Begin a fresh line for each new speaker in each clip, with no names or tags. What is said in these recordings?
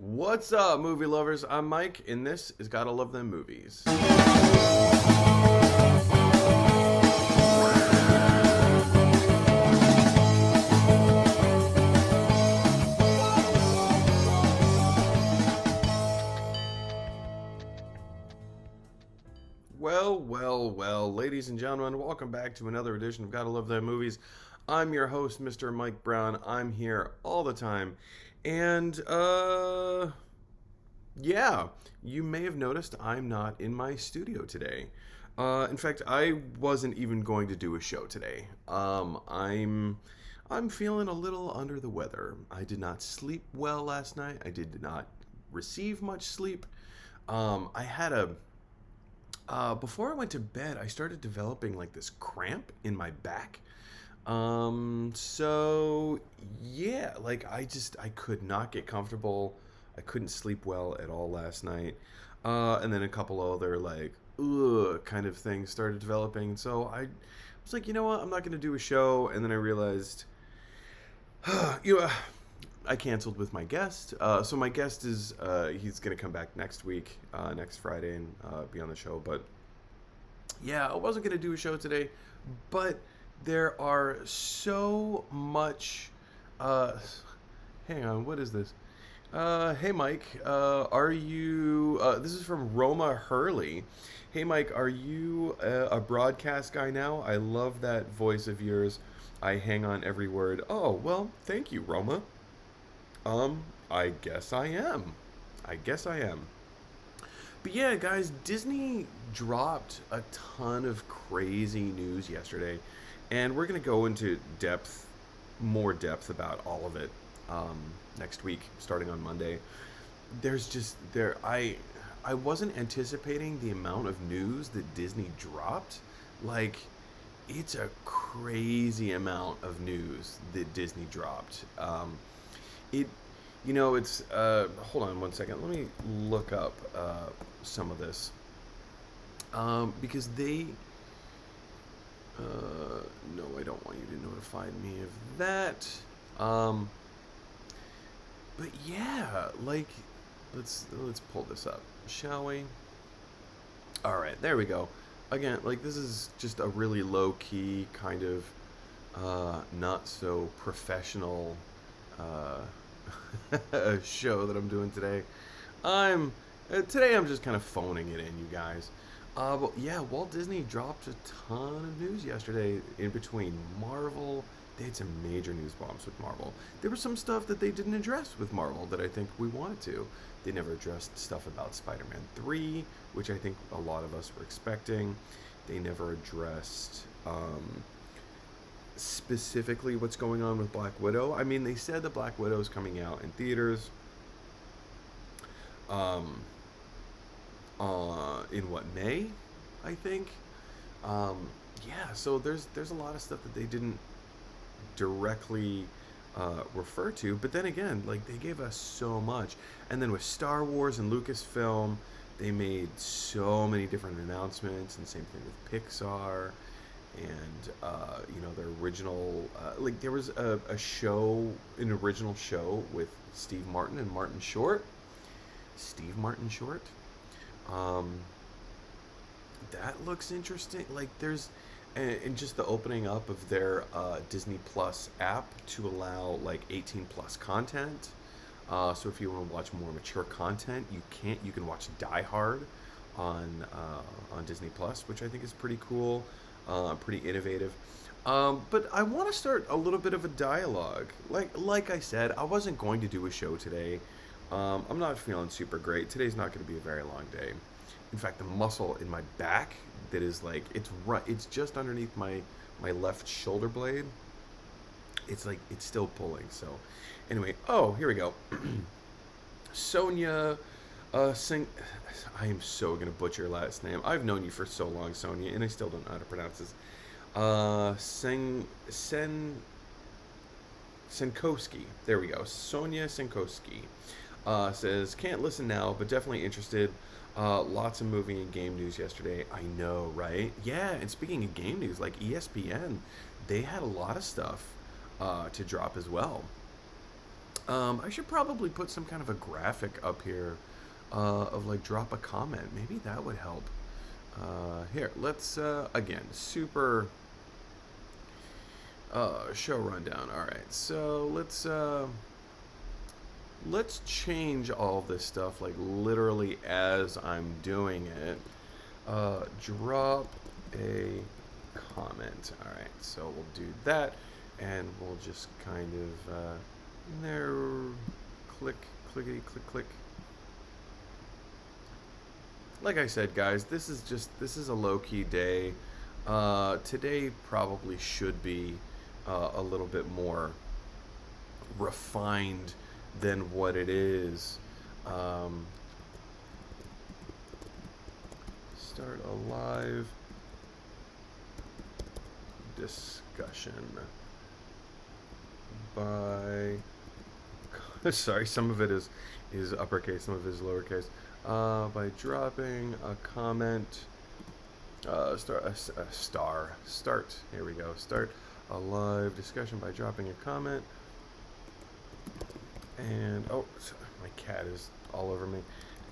What's up, movie lovers? I'm Mike, and this is Gotta Love Them Movies. Well, ladies and gentlemen, welcome back to another edition of Gotta Love Them Movies. I'm your host, Mr. Mike Brown. I'm here all the time. And, yeah, you may have noticed I'm not in my studio today. In fact, I wasn't even going to do a show today. I'm feeling a little under the weather. I did not sleep well last night. I did not receive much sleep. I had a before I went to bed, I started developing like this cramp in my back. So yeah, like I could not get comfortable. I couldn't sleep well at all last night. And then a couple other like kind of things started developing. So I was like, you know what? I'm not going to do a show. And then I realized, I canceled with my guest. So my guest is he's gonna come back next week, next Friday, and be on the show. But yeah, I wasn't gonna do a show today, but there are so much. Hang on, what is this? Hey Mike, are you? This is from Roma Hurley. Hey Mike, are you a broadcast guy now? I love that voice of yours. I hang on every word. Oh well, thank you, Roma. I guess I am. But yeah, guys, Disney dropped a ton of crazy news yesterday, and we're gonna go into more depth about all of it next week, starting on Monday. I wasn't anticipating the amount of news that Disney dropped. Like, it's a crazy amount of news that Disney dropped. It, it's, hold on one second. Let me look up some of this. Because no, I don't want you to notify me of that. But yeah, like, let's pull this up, shall we? All right, there we go. Again, like, this is just a really low key kind of not so professional show that I'm doing today. Today I'm just kind of phoning it in, you guys. But yeah, Walt Disney dropped a ton of news yesterday in between Marvel. They had some major news bombs with Marvel. There was some stuff that they didn't address with Marvel that I think we wanted to. They never addressed stuff about Spider-Man 3, which I think a lot of us were expecting. They never addressed specifically what's going on with Black Widow. I mean, they said that Black Widow is coming out in theaters in what, May, I think. Yeah, so there's a lot of stuff that they didn't directly refer to, but then again, like, they gave us so much. And then with Star Wars and Lucasfilm, they made so many different announcements, and same thing with Pixar. And their original, like, there was an original show with Steve Martin and Martin Short. That looks interesting. Like, there's, and just the opening up of their Disney Plus app to allow like 18 plus content. So if you want to watch more mature content, you can watch Die Hard on Disney Plus, which I think is pretty cool. Pretty innovative. But I want to start a little bit of a dialogue. Like I said, I wasn't going to do a show today. I'm not feeling super great. Today's not going to be a very long day. In fact, the muscle in my back that is like, it's just underneath my left shoulder blade. It's like, it's still pulling. So anyway, here we go. Sonia Singh. I am so gonna butcher your last name. I've known you for so long, Sonia, and I still don't know how to pronounce this. Senkowski. There we go. Sonia Senkowski says, can't listen now, but definitely interested. Lots of movie and game news yesterday. I know, right? Yeah, and speaking of game news, like ESPN, they had a lot of stuff to drop as well. I should probably put some kind of a graphic up here of like drop a comment. Maybe that would help. Here, let's again super show rundown. All right, so let's change all this stuff like literally as I'm doing it. Drop a comment. All right, so we'll do that, and we'll just kind of there, click, clickety, click, click. Like I said, guys, this is a low-key day. Today probably should be a little bit more refined than what it is. Start a live discussion by sorry, some of it is uppercase, some of it is lowercase. By dropping a comment, start. Here we go. Start a live discussion by dropping a comment. And oh, my cat is all over me.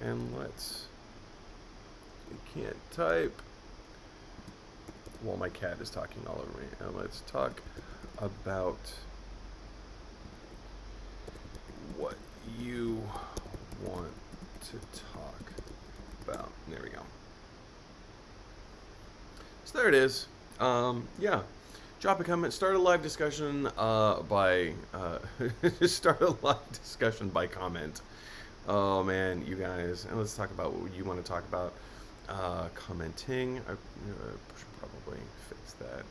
And you can't type while my cat is talking all over me. And let's talk about what you want to talk about. There we go. So there it is. Yeah. Drop a comment. Start a live discussion by start a live discussion by comment. Oh man, you guys, and let's talk about what you want to talk about. Commenting. I should probably fix that.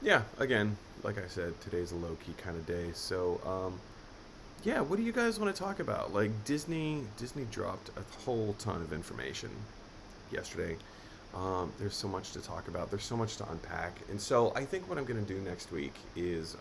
Yeah, again, like I said, today's a low-key kind of day. So, yeah, what do you guys want to talk about? Like Disney dropped a whole ton of information yesterday. There's so much to talk about. There's so much to unpack. And so I think what I'm going to do next week is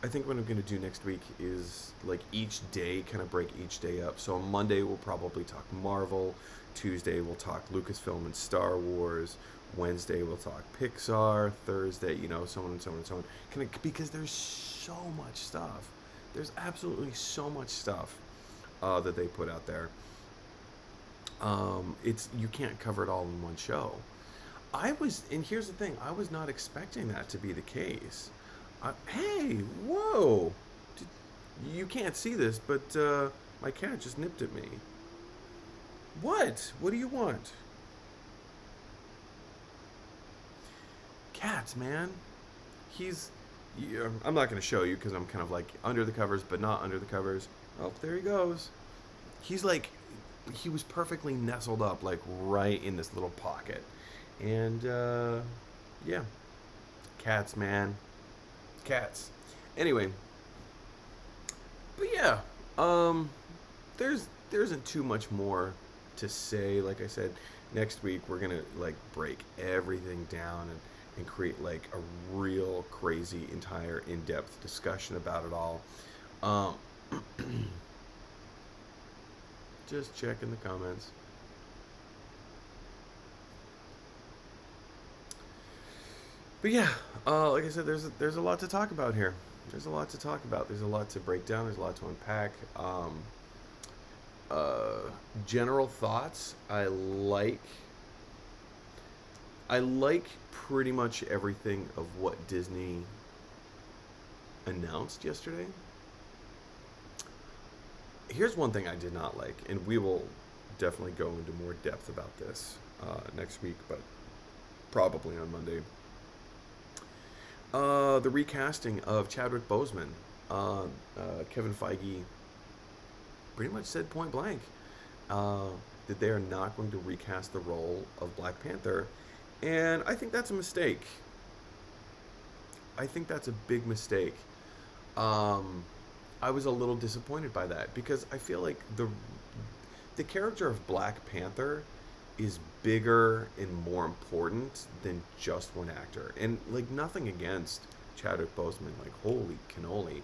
I think what I'm going to do next week is like each day, kind of break each day up. So on Monday, we'll probably talk Marvel. Tuesday, we'll talk Lucasfilm and Star Wars. Wednesday, we'll talk Pixar. Thursday, so on and so on and so on. Because there's so much stuff. There's absolutely so much stuff that they put out there. You can't cover it all in one show. And here's the thing, I was not expecting that to be the case. Hey, whoa! You can't see this, but my cat just nipped at me. What? What do you want? Cats, man. I'm not going to show you because I'm kind of like under the covers, but not under the covers. Oh, there he goes. He was perfectly nestled up, like right in this little pocket. And, yeah. Cats, man. Cats. Anyway. But yeah, there isn't too much more to say. Like I said, next week we're gonna like break everything down and create like a real crazy entire in-depth discussion about it all. Just checking the comments. But yeah, like I said, there's a lot to talk about here. There's a lot to talk about. There's a lot to break down. There's a lot to unpack. General thoughts. I like pretty much everything of what Disney announced yesterday. Here's one thing I did not like, and we will definitely go into more depth about this next week, but probably on Monday. The recasting of Chadwick Boseman. Kevin Feige pretty much said point blank that they are not going to recast the role of Black Panther, and I think that's a mistake. I think that's a big mistake. I was a little disappointed by that because I feel like the character of Black Panther is bigger and more important than just one actor. And like nothing against Chadwick Boseman, like holy cannoli,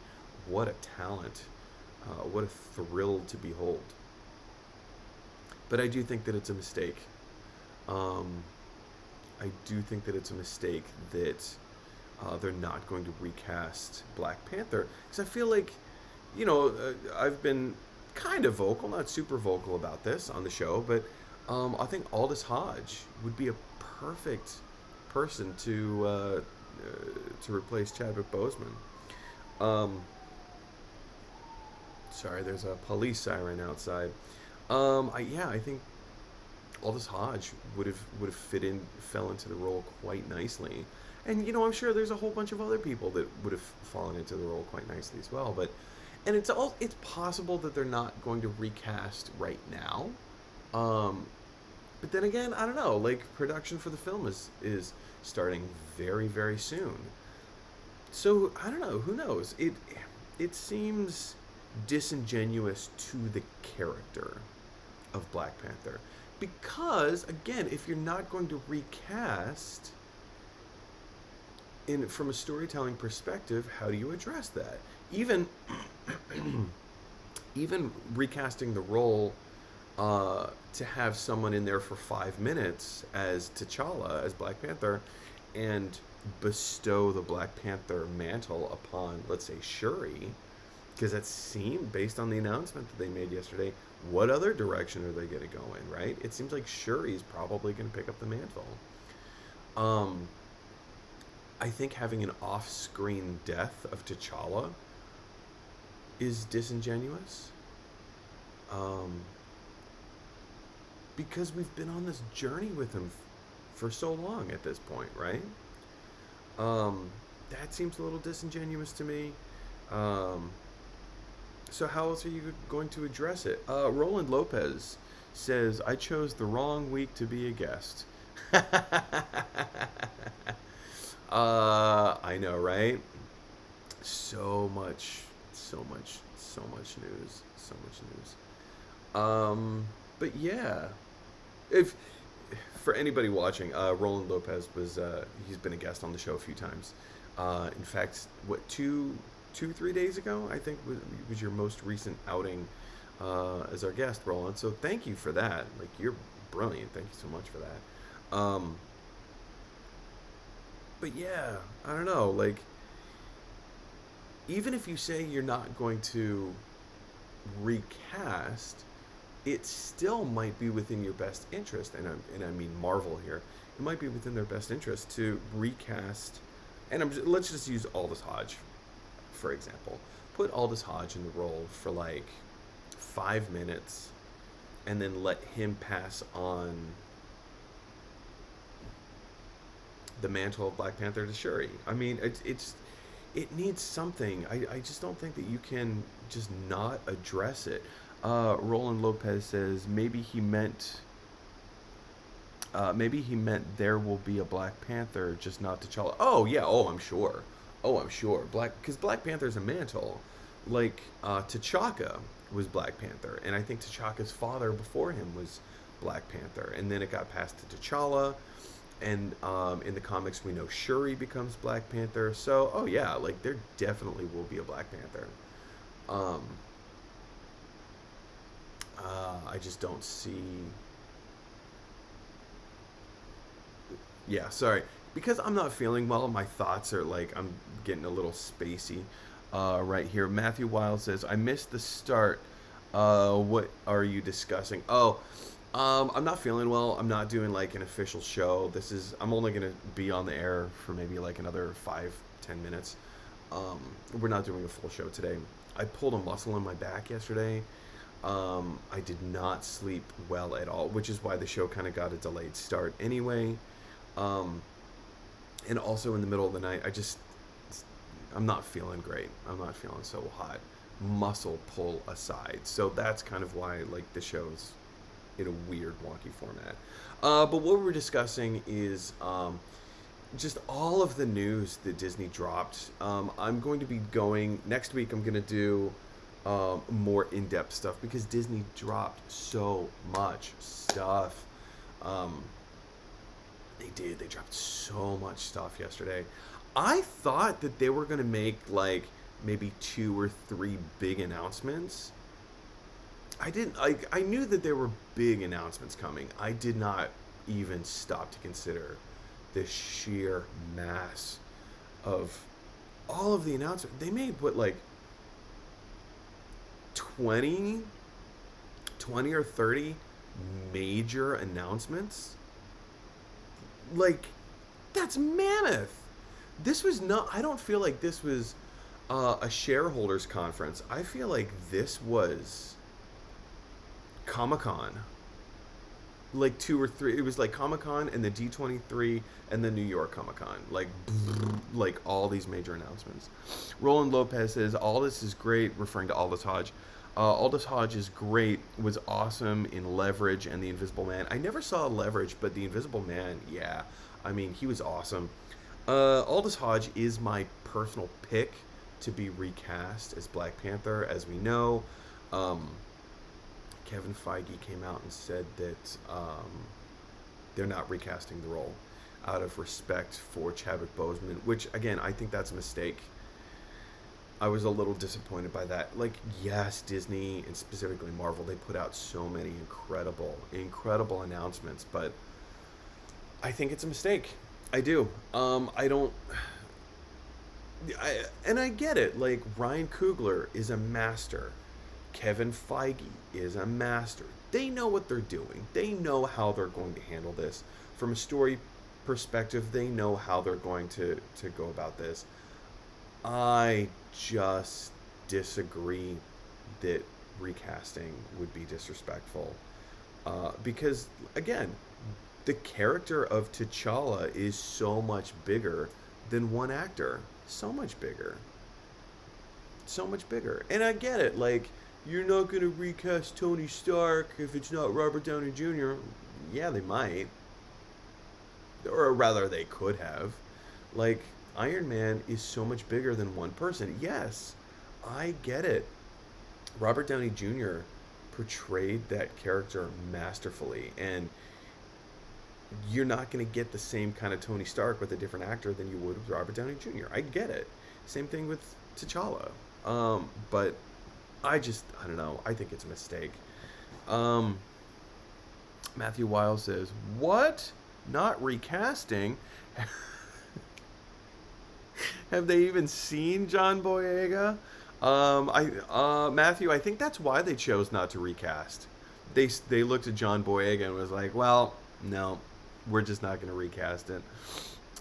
what a talent, what a thrill to behold. But I do think that it's a mistake Um, I do think that it's a mistake that they're not going to recast Black Panther, because I feel like, I've been kind of vocal, not super vocal about this on the show, but I think Aldous Hodge would be a perfect person to replace Chadwick Boseman. Um, Sorry, there's a police siren outside. I think Aldous Hodge would have fell into the role quite nicely, and I'm sure there's a whole bunch of other people that would have fallen into the role quite nicely as well. And it's possible that they're not going to recast right now. Um, but then again, I don't know. Like, production for the film is starting very, very soon. So I don't know. Who knows? It seems disingenuous to the character of Black Panther, because again, if you're not going to recast in from a storytelling perspective, how do you address that? Even even recasting the role, to have someone in there for 5 minutes as T'Challa, as Black Panther, and bestow the Black Panther mantle upon, let's say, Shuri, because that seemed, based on the announcement that they made yesterday, what other direction are they going to go in, right? It seems like Shuri's probably going to pick up the mantle. Um, I think having an off-screen death of T'Challa is disingenuous. Um, because we've been on this journey with him for so long at this point, right? That seems a little disingenuous to me. Um, so how else are you going to address it? Roland Lopez says, I chose the wrong week to be a guest. I know, right? So much, so much news. So much news. But yeah, if for anybody watching, Roland Lopez he's been a guest on the show a few times. In fact, what 3 days ago, I think was your most recent outing as our guest, Roland. So thank you for that. Like, you're brilliant. Thank you so much for that. But yeah, I don't know. Like, even if you say you're not going to recast, it still might be within your best interest, and I mean Marvel here. It might be within their best interest to recast, and let's just use Aldous Hodge, for example. Put Aldous Hodge in the role for like 5 minutes, and then let him pass on the mantle of Black Panther to Shuri. I mean, it needs something. I just don't think that you can just not address it. Roland Lopez says maybe he meant there will be a Black Panther, just not T'Challa. Oh yeah, I'm sure. I'm sure. Because Black Panther's a mantle. Like, T'Chaka was Black Panther, and I think T'Chaka's father before him was Black Panther, and then it got passed to T'Challa, and in the comics we know Shuri becomes Black Panther. So, oh yeah, like, there definitely will be a Black Panther. Um, I just don't see. Yeah, sorry. Because I'm not feeling well, my thoughts are like, I'm getting a little spacey right here. Matthew Wild says, I missed the start. What are you discussing? I'm not feeling well. I'm not doing like an official show. I'm only going to be on the air for maybe like another 5-10 minutes. We're not doing a full show today. I pulled a muscle in my back yesterday. I did not sleep well at all, which is why the show kind of got a delayed start anyway. And also in the middle of the night, I'm not feeling great. I'm not feeling so hot. Muscle pull aside. So that's kind of why, like, the show's in a weird, wonky format. But what we're discussing is just all of the news that Disney dropped. I'm going to be going next week. I'm going to do more in-depth stuff because Disney dropped so much stuff. They dropped so much stuff yesterday. I thought that they were going to make like maybe 2 or 3 big announcements. I knew that there were big announcements coming. I did not even stop to consider the sheer mass of all of the announcements. They made what, like 20, 20 or 30 major announcements. Like, that's mammoth. This was not, I don't feel like this was a shareholders conference. I feel like this was Comic-Con. Like two or three, it was like Comic-Con and the D23 and the New York Comic-Con. Like all these major announcements. Roland Lopez says, all this is great, referring to Aldous Hodge. Aldous Hodge is great, was awesome in Leverage and The Invisible Man. I never saw Leverage, but The Invisible Man, yeah. I mean, he was awesome. Aldous Hodge is my personal pick to be recast as Black Panther. As we know, Kevin Feige came out and said that they're not recasting the role out of respect for Chadwick Boseman, which, again, I think that's a mistake. I was a little disappointed by that. Like, yes, Disney, and specifically Marvel, they put out so many incredible announcements, but I think it's a mistake. I do. And I get it. Like, Ryan Coogler is a master. Kevin Feige is a master. They know what they're doing. They know how they're going to handle this. From a story perspective, they know how they're going to go about this. I just disagree that recasting would be disrespectful. Because, again, the character of T'Challa is so much bigger than one actor. So much bigger. So much bigger. And I get it. Like, you're not going to recast Tony Stark if it's not Robert Downey Jr. Yeah, they might. Or rather, they could have. Like, Iron Man is so much bigger than one person. Yes, I get it. Robert Downey Jr. portrayed that character masterfully, and you're not going to get the same kind of Tony Stark with a different actor than you would with Robert Downey Jr. I get it. Same thing with T'Challa. But I don't know. I think it's a mistake. Matthew Wiles says, what? Not recasting? Have they even seen John Boyega? Matthew, I think that's why they chose not to recast. They looked at John Boyega and was like, well, no, we're just not going to recast it.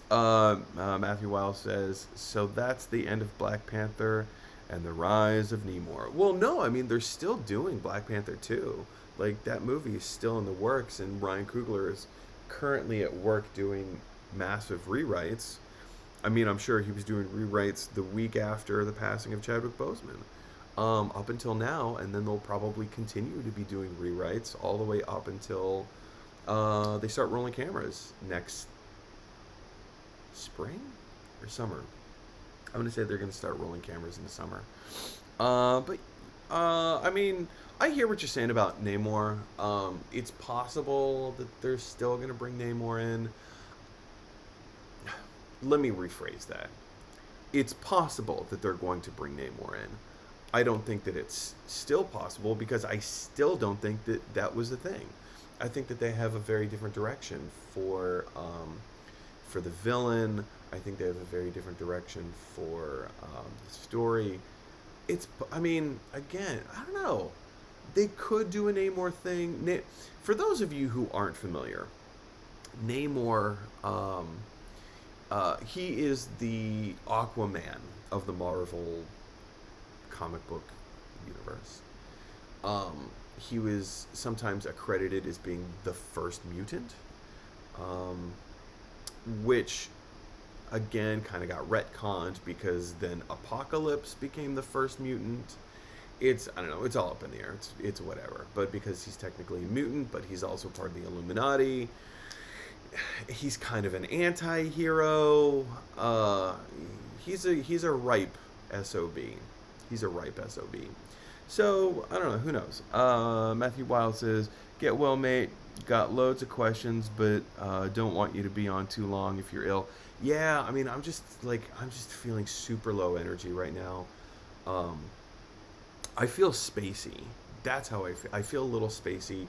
Matthew Wiles says, so that's the end of Black Panther and the rise of Namor. Well, no, I mean, they're still doing Black Panther 2. Like, that movie is still in the works, and Ryan Coogler is currently at work doing massive rewrites. I mean, I'm sure he was doing rewrites the week after the passing of Chadwick Boseman, up until now, and then they'll probably continue to be doing rewrites all the way up until they start rolling cameras next spring or summer. I'm going to say they're going to start rolling cameras in the summer. I mean, I hear what you're saying about Namor. It's possible that they're still going to bring Namor in. Let me rephrase that. It's possible that they're going to bring Namor in. I don't think that it's still possible because I still don't think that that was the thing. I think that they have a very different direction for the villain. I think they have a very different direction for the story. I mean, again, I don't know. They could do a Namor thing. For those of you who aren't familiar, Namor, he is the Aquaman of the Marvel comic book universe. He was sometimes accredited as being the first mutant, which again kind of got retconned because then Apocalypse became the first mutant. I don't know, it's all up in the air. It's whatever. But because he's technically a mutant, but he's also part of the Illuminati, he's kind of an anti-hero. He's a ripe SOB. He's a ripe SOB. So, I don't know, who knows? Matthew Wild says, get well, mate. Got loads of questions, but don't want you to be on too long if you're ill. Yeah, I mean, I'm just feeling super low energy right now. I feel spacey. That's how I feel. I feel a little spacey.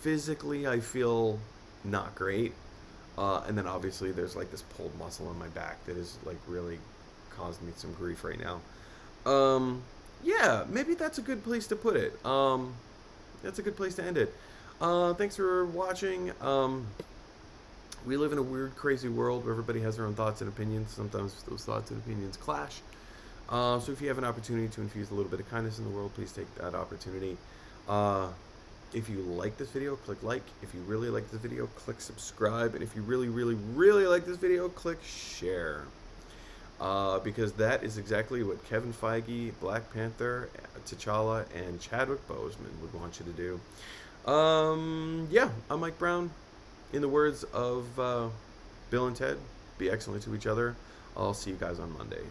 Physically, I feel not great. And then obviously there's like this pulled muscle in my back that is like really causing me some grief right now. Um, yeah, maybe that's a good place to put it. That's a good place to end it. Thanks for watching. We live in a weird, crazy world where everybody has their own thoughts and opinions. Sometimes those thoughts and opinions clash. So if you have an opportunity to infuse a little bit of kindness in the world, please take that opportunity. Uh, if you like this video, click like. If you really like this video, click subscribe. And if you really, really, really like this video, click share. Because that is exactly what Kevin Feige, Black Panther, T'Challa, and Chadwick Boseman would want you to do. Yeah, I'm Mike Brown. In the words of Bill and Ted, be excellent to each other. I'll see you guys on Monday.